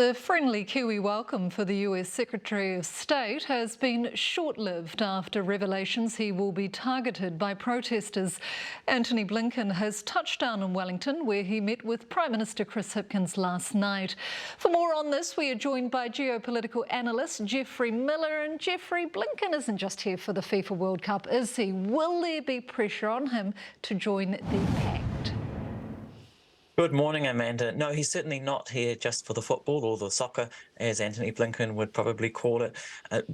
The friendly Kiwi welcome for the US Secretary of State has been short-lived after revelations he will be targeted by protesters. Antony Blinken has touched down in Wellington, where he met with Prime Minister Chris Hipkins last night. For more on this, we are joined by geopolitical analyst Jeffrey Miller. And Jeffrey, Blinken isn't just here for the FIFA World Cup, is he? Will there be pressure on him to join the pact? Good morning, Amanda. No, he's certainly not here just for the football or the soccer, as Antony Blinken would probably call it.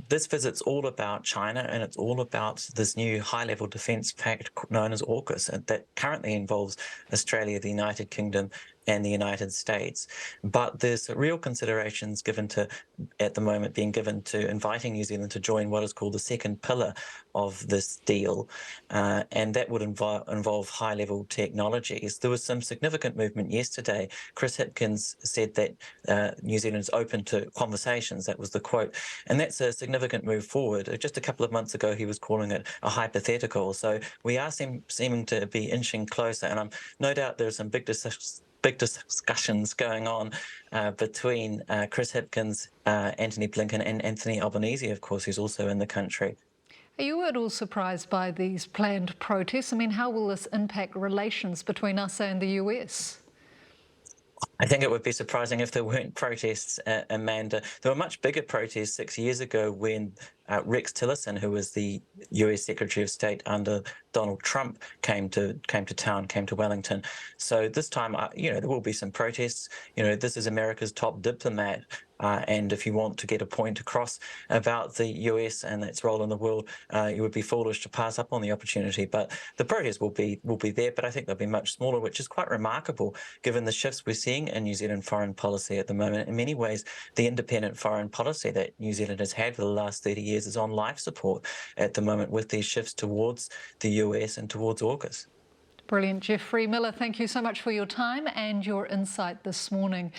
This visit's all about China, and it's all about this new high-level defence pact known as AUKUS, and that currently involves Australia, the United Kingdom, and the United States. But there's real considerations at the moment being given to inviting New Zealand to join what is called the second pillar of this deal, and that would involve high-level technologies. There was some significant movement yesterday. Chris Hipkins said that New Zealand is open to conversations. That was the quote, and that's a significant move forward. Just a couple of months ago, he was calling it a hypothetical. So we are seeming to be inching closer, and I'm no doubt there's some big discussions going on between Chris Hipkins, Antony Blinken, and Anthony Albanese, of course, who's also in the country. Are you at all surprised by these planned protests? I mean, how will this impact relations between us and the US? I think it would be surprising if there weren't protests, Amanda. There were much bigger protests 6 years ago when Rex Tillerson, who was the US Secretary of State under Donald Trump, came to Wellington. So this time, there will be some protests. This is America's top diplomat. And if you want to get a point across about the US and its role in the world, you would be foolish to pass up on the opportunity. But the protests will be there, but I think they'll be much smaller, which is quite remarkable given the shifts we're seeing in New Zealand foreign policy at the moment. In many ways, the independent foreign policy that New Zealand has had for the last 30 years is on life support at the moment with these shifts towards the US and towards AUKUS. Brilliant. Jeffrey Miller, thank you so much for your time and your insight this morning.